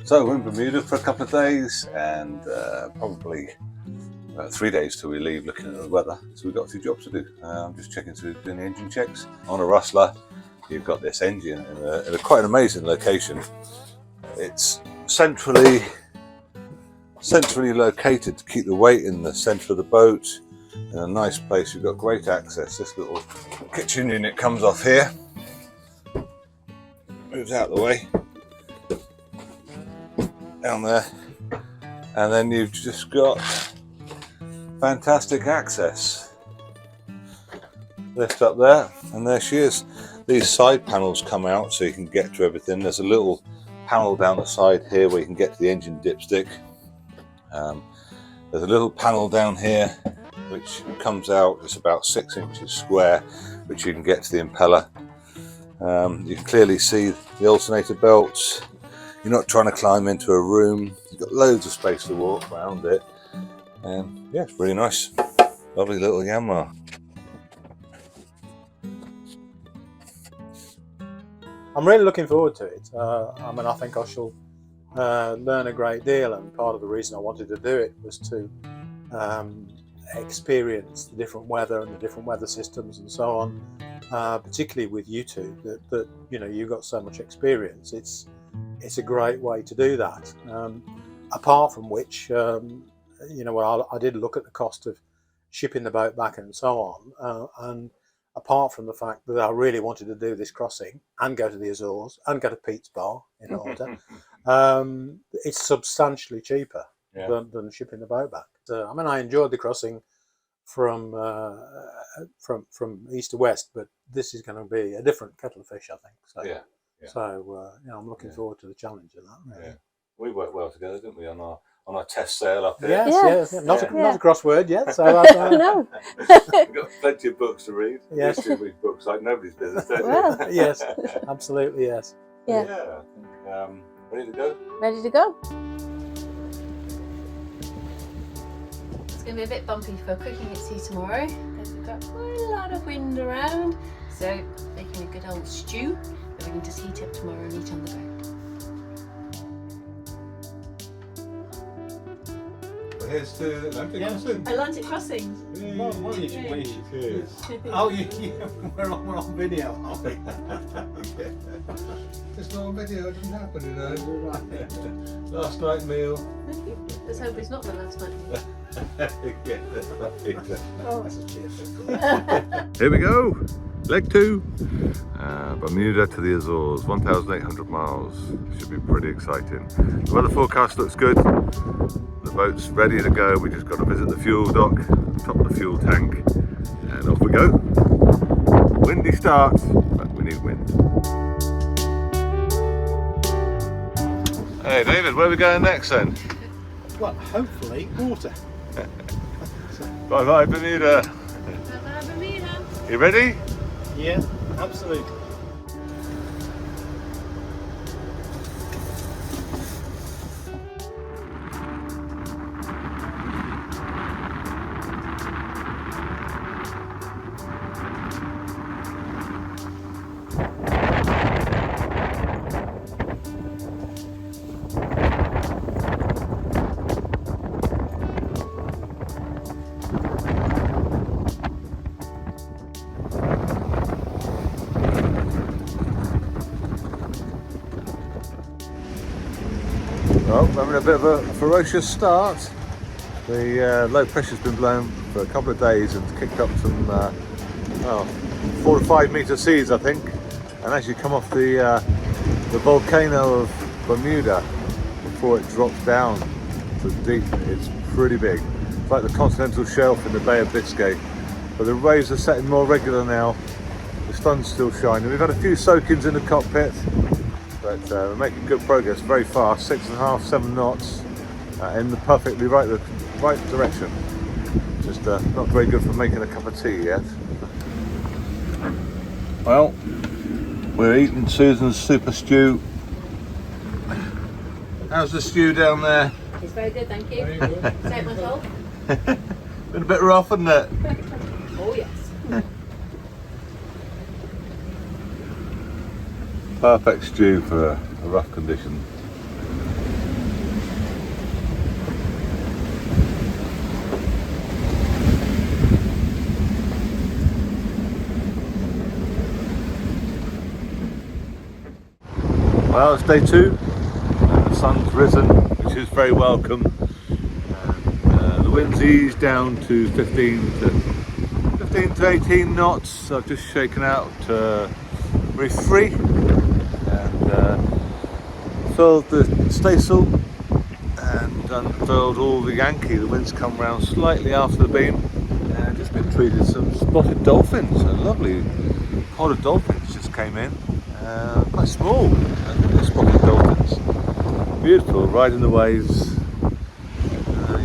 So we're in Bermuda for a couple of days and probably 3 days till we leave, looking at the weather. So we've got a few jobs to do. I'm just checking through doing the engine checks. On a Rustler, you've got this engine in a quite an amazing location. It's centrally located to keep the weight in the centre of the boat. In a nice place, you've got great access. This little kitchen unit comes off here, moves out of the way, down there, and then you've just got fantastic access. Lift up there, and there she is. These side panels come out so you can get to everything. There's a little panel down the side here where you can get to the engine dipstick. There's a little panel down here which comes out, it's about 6 inches square, which you can get to the impeller. You can clearly see the alternator belts. You're not trying to climb into a room. You've got loads of space to walk around it. And yeah, it's really nice. Lovely little Yanmar. I'm really looking forward to it. I think I shall learn a great deal, and part of the reason I wanted to do it was to experience the different weather and the different weather systems and so on, particularly with you two, that you know, you've got so much experience. It's a great way to do that. Apart from which, you know, I did look at the cost of shipping the boat back and so on, and apart from the fact that I really wanted to do this crossing and go to the Azores and go to Pete's Bar in order, it's substantially cheaper than shipping the boat back. I mean, I enjoyed the crossing from east to west, but this is going to be a different kettle of fish, I think. So, So you know, I'm looking forward to the challenge of that. Really. Yeah. We worked well together, didn't we, on our test sail up here? Yes. Not a crossword yet. So that's, No. We've got plenty of books to read. Yes. We read books like nobody's business, don't Well. we? Yes, absolutely, yes. Yeah. I think, ready to go? Ready to go? It's going to be a bit bumpy for cooking at sea tomorrow because we've got quite a lot of wind around. So making a good old stew that we can just heat up tomorrow and eat on the boat. Here's to Atlantic Crossing. Atlantic Crossing. Cheers. Oh, we're on video, aren't we? It's not on video, it didn't happen, you know. Last night meal. Let's hope it's not the last night. Oh, that's a cheerful. Here we go. Leg 2. Bermuda to the Azores, 1,800 miles. Should be pretty exciting. The weather forecast looks good. The boat's ready to go. We just got to visit the fuel dock, top the fuel tank, and off we go. Windy start, but we need wind. Hey David, where are we going next then? Well, hopefully water. Bye bye Bermuda. Bye-bye, Bermuda. You ready? Yeah, absolutely. Well, we're having a bit of a ferocious start. The low pressure's been blown for a couple of days and kicked up some 4 to 5 metre seas, I think. And as you come off the volcano of Bermuda, before it drops down to the deep, it's pretty big. It's like the continental shelf in the Bay of Biscay. But the waves are setting more regular now. The sun's still shining. We've had a few soak-ins in the cockpit, but we're making good progress, very fast, 6.5, 7 knots, in the perfectly right direction. Just not very good for making a cup of tea yet. Well, we're eating Susan's super stew. How's the stew down there? It's very good, thank you. Very good. Say it myself. Been a bit rough, hasn't it? Oh yes. Perfect stew for a rough condition. Well, it's day 2 and the sun's risen, which is very welcome. And, the wind's eased down to 15 to 18 knots. So I've just shaken out reef 3 and filled the staysail and unfurled all the Yankee. The wind's come round slightly after the beam and just been treated some spotted dolphins. A lovely pod of dolphins just came in. Quite small, I think they're spotted dolphins. Beautiful, riding the waves.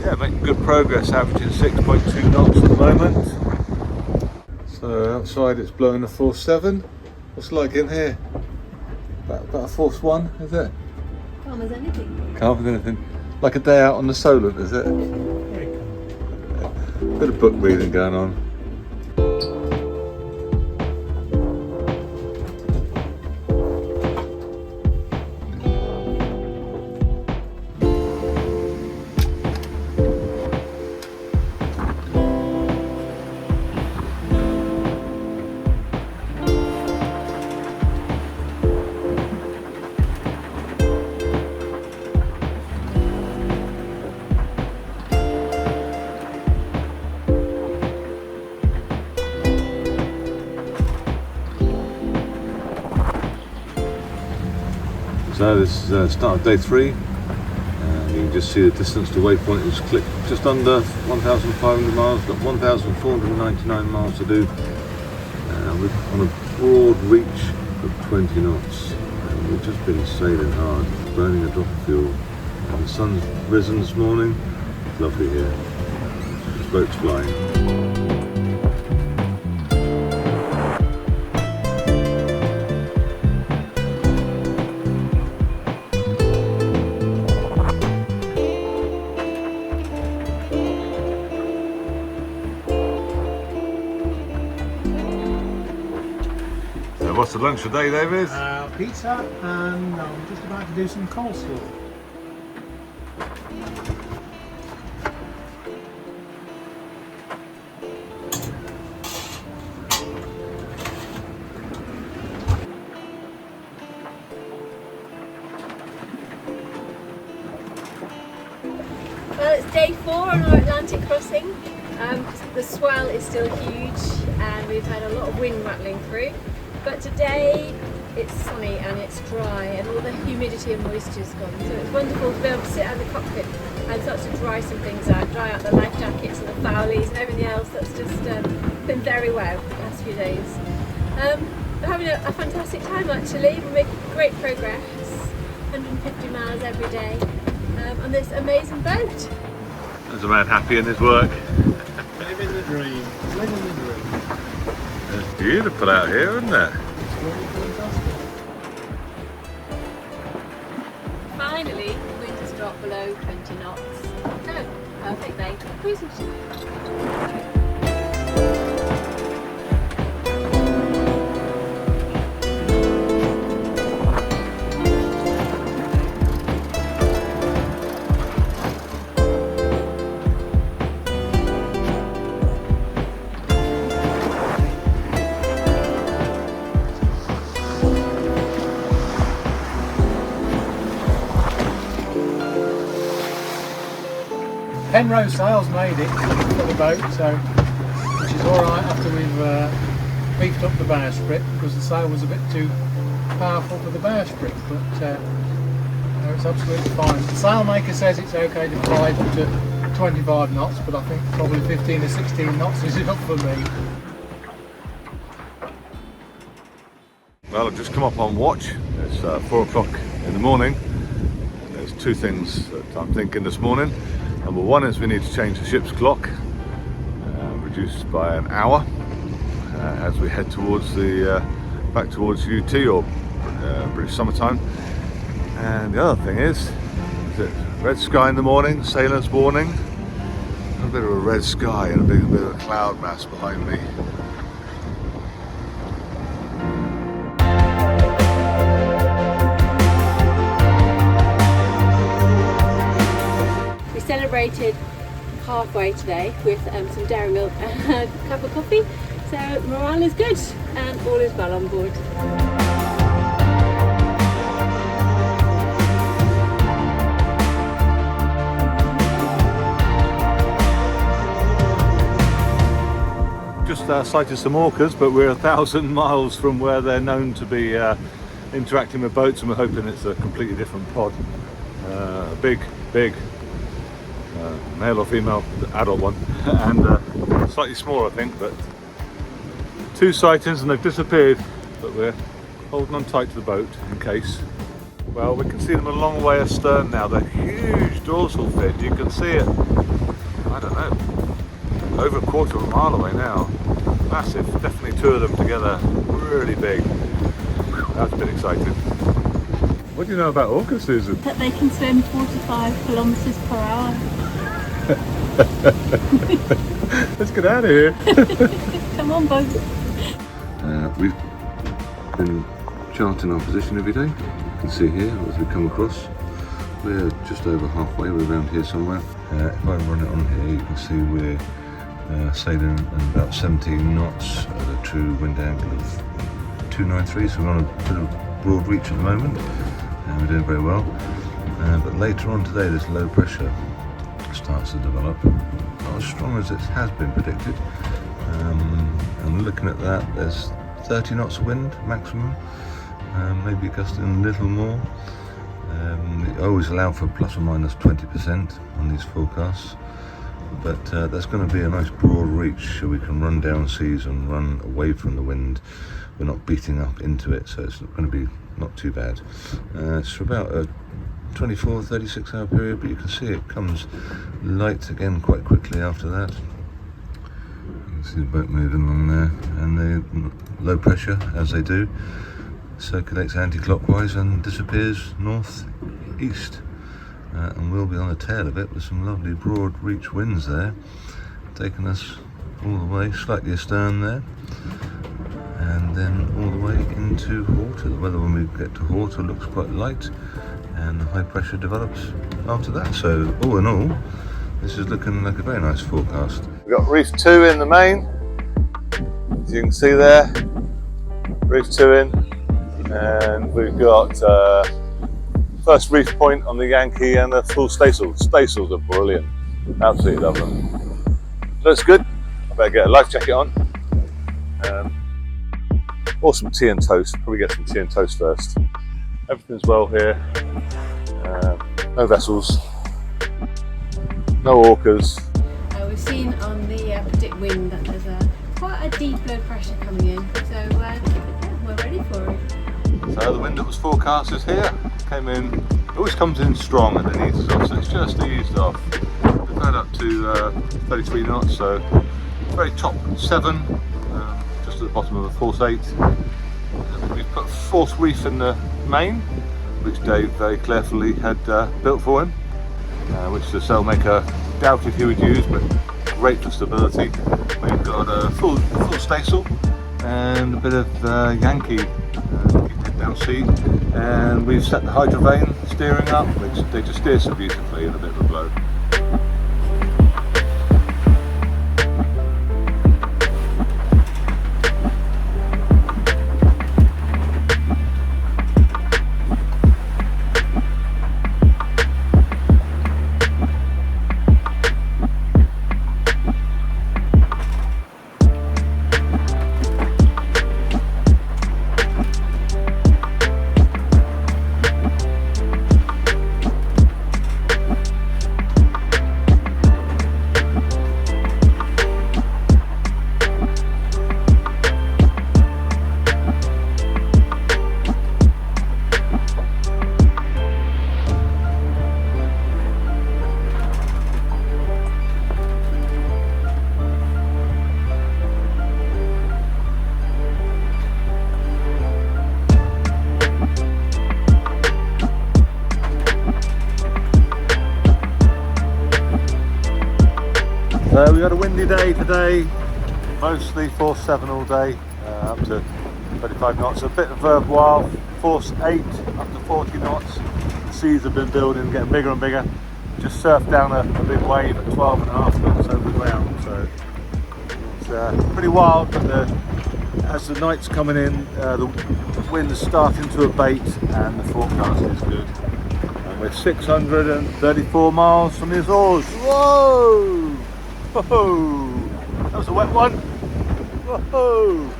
Yeah, making good progress, averaging 6.2 knots at the moment. So outside it's blowing a force 7. What's it like in here? About a force 1, is it? Calm as anything. Calm as anything. Like a day out on the Solent, is it? Bit of book reading going on. So this is the start of day 3. You can just see the distance to waypoint is clicked just under 1,500 miles. Got 1,499 miles to do. We're on a broad reach of 20 knots. And we've just been sailing hard, burning a drop of fuel. And the sun's risen this morning. It's lovely here. This boat's flying. What's the lunch today, David? Pizza, and I'm just about to do some coleslaw. Well, it's day 4 on our Atlantic crossing. The swell is still huge and we've had a lot of wind rattling through. But today it's sunny and it's dry and all the humidity and moisture is gone. So it's wonderful to be able to sit out in the cockpit and start to dry some things out, dry out the life jackets and the foulies and everything else. That's just been very well the past few days. We're having a fantastic time actually. We're making great progress, 150 miles every day on this amazing boat. There's a man happy in his work. Living the dream, living the dream. It's beautiful out here, isn't it? Finally, the wind has dropped below 20 knots. So, perfect day for cruising. Penrose sails made it for the boat, so which is alright after we've beefed up the bowsprit because the sail was a bit too powerful for the bowsprit, but no, it's absolutely fine. The sailmaker says it's okay to fly up to 25 knots, but I think probably 15 or 16 knots is enough for me. Well, I've just come up on watch. It's 4 o'clock in the morning. There's 2 things that I'm thinking this morning. Number 1 is we need to change the ship's clock, reduced by an hour as we head towards the back towards UT or British summertime. And the other thing is it red sky in the morning, sailor's warning. A bit of a red sky and a bit of a cloud mass behind me. Celebrated halfway today with some dairy milk and a cup of coffee, so morale is good and all is well on board. sighted some orcas, but we're 1,000 miles from where they're known to be interacting with boats, and we're hoping it's a completely different pod. A big male or female adult one, and slightly smaller I think, but 2 sightings and they've disappeared, but we're holding on tight to the boat in case. Well, we can see them a long way astern now. They're huge dorsal fin. You can see it, I don't know, over a quarter of a mile away now. Massive, definitely 2 of them together, really big. That's been exciting. What do you know about orcas, Susan? That they can swim 45 kilometres per hour. Let's get out of here. Come on, boat. We've been charting our position every day. You can see here as we come across. We're just over halfway, we're around here somewhere. If I run it on here, you can see we're sailing at about 17 knots at a true wind angle of 293, so we're on a bit of broad reach at the moment, and we're doing very well. But later on today, this low pressure starts to develop, not as strong as it has been predicted. And looking at that, there's 30 knots of wind maximum, maybe gusting a little more. They always allow for plus or minus 20% on these forecasts, but there's going to be a nice broad reach so we can run down seas and run away from the wind. We're not beating up into it, so it's going to be not too bad. It's for about a 24-36 hour period, but you can see it comes light again quite quickly after that. You can see the boat moving along there, and the low pressure, as they do, circulates anti-clockwise and disappears north-east. And we'll be on the tail of it with some lovely broad reach winds there, taking us all the way, slightly astern there, and then all the way into Horta. The weather when we get to Horta looks quite light, and the high pressure develops after that. So all in all, this is looking like a very nice forecast. We've got reef 2 in the main, as you can see there, reef 2 in, and we've got first reef point on the Yankee and the full staysail. Staysails are brilliant, absolutely love them. Looks good. I better get a life jacket on. Or some tea and toast, probably get some tea and toast first. Everything's well here, no vessels, no orcas. We've seen on the predict wind that there's quite a deep low pressure coming in, so yeah, we're ready for it. So the wind that was forecast is here, came in, it always comes in strong and then eases off, so it's just eased off. We've had up to 33 knots, so very top 7, just at the bottom of a force 8. We've put fourth reef in the main, which Dave very carefully had built for him, which the sailmaker doubted he would use, but great for stability. We've got a full staysail and a bit of Yankee keep it down sea, and we've set the hydrovane steering up, which they just steer so beautifully in a bit of a blow. We had a windy day today, mostly force 7 all day, up to 35 knots. A bit of verb while, force 8 up to 40 knots. The seas have been building, getting bigger and bigger. Just surfed down a big wave at 12.5 knots over the ground, so it's pretty wild. But as the night's coming in, the wind's starting to abate and the forecast is good. And we're 634 miles from the Azores. Whoa! Whoa! That was a wet one. Whoa!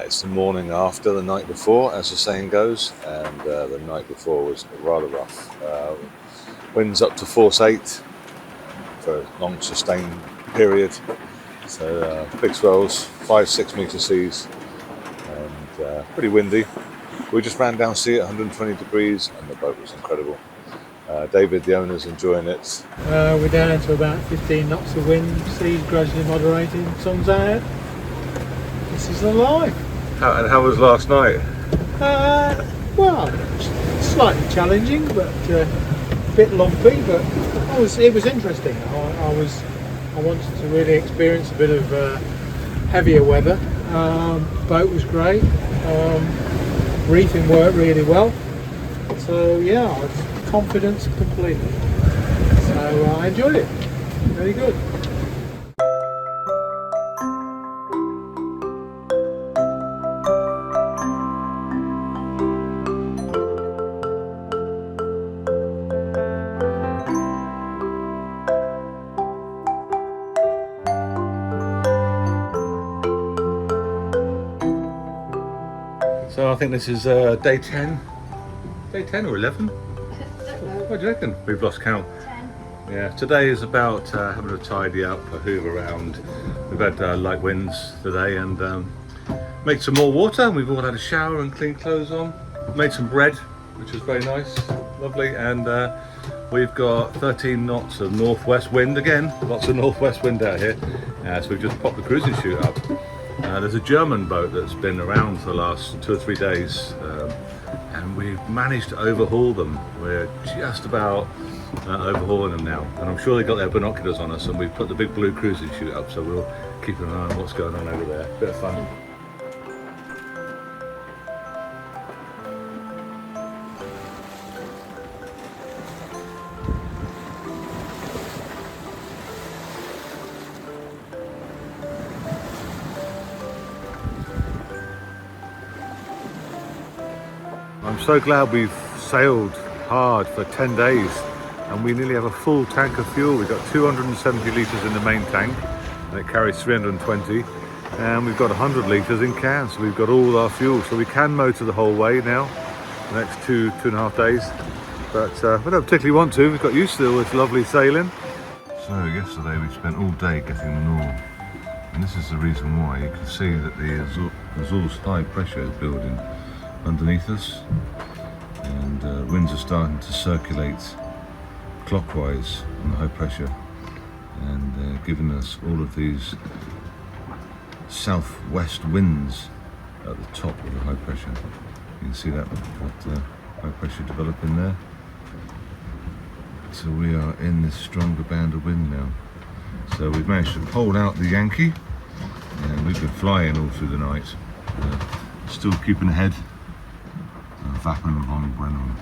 It's the morning after the night before, as the saying goes, and the night before was rather rough. Winds up to force 8 for a long sustained period, so big swells, 5-6 metre seas, and pretty windy. We just ran down sea at 120 degrees and the boat was incredible. David, the owner's enjoying it. We're down to about 15 knots of wind, seas gradually moderating, sun's out. This is the life. How was last night? Well, slightly challenging, but a bit lumpy. But it was interesting. I wanted to really experience a bit of heavier weather. Boat was great. Reefing worked really well. So yeah, I was confident completely. So I enjoyed it. Very good. So I think this is day 10. Day 10 or 11? What do you reckon? We've lost count. 10. Yeah, today is about having to tidy up, a hoover around. We've had light winds today and made some more water. We've all had a shower and clean clothes on. Made some bread, which was very nice, lovely. And we've got 13 knots of northwest wind again. Lots of northwest wind out here. So we've just popped the cruising chute up. There's a German boat that's been around for the last 2 or 3 days, and we've managed to overhaul them. We're just about overhauling them now, and I'm sure they got their binoculars on us, and we've put the big blue cruising chute up, so we'll keep an eye on what's going on over there. Bit of fun. I'm so glad we've sailed hard for 10 days and we nearly have a full tank of fuel. We've got 270 litres in the main tank and it carries 320, and we've got 100 litres in cans, so we've got all our fuel, so we can motor the whole way now the next 2.5 days, but we don't particularly want to. We've got used to all this lovely sailing. So yesterday we spent all day getting the norm, and this is the reason why. You can see that the Azores high pressure is building underneath us, and winds are starting to circulate clockwise on the high pressure, and giving us all of these southwest winds at the top of the high pressure. You can see that high pressure developing there. So we are in this stronger band of wind now. So we've managed to hold out the Yankee, and we've been flying all through the night, still keeping ahead. Wappen von Brennan.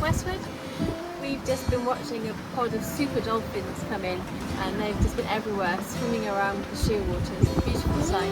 Westward. We've just been watching a pod of super dolphins come in, and they've just been everywhere, swimming around the shearwater. It's a beautiful sight.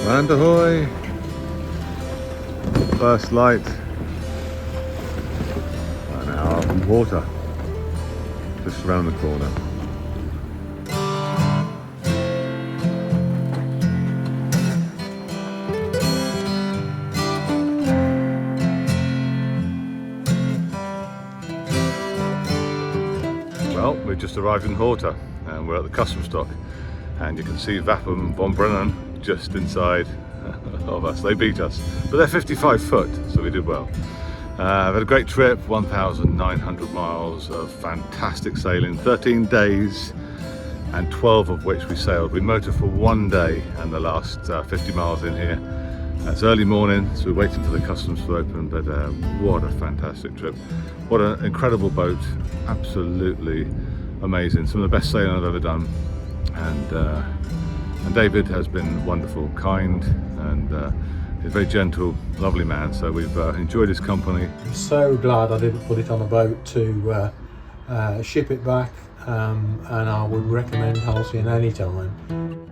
And ahoy! First light. An hour from water. Just around the corner. Well, we've just arrived in Horta and we're at the customs dock, and you can see Wappem von Brennen just inside of us. They beat us, but they're 55 foot, so we did well. We've had a great trip, 1,900 miles of fantastic sailing, 13 days and 12 of which we sailed. We motored for 1 day and the last 50 miles in here. It's early morning, so we're waiting for the customs to open, but what a fantastic trip. What an incredible boat, absolutely amazing. Some of the best sailing I've ever done. And David has been wonderful, kind, and he's a very gentle, lovely man, so we've enjoyed his company. So glad I didn't put it on a boat to ship it back, and I would recommend Halcyon anytime.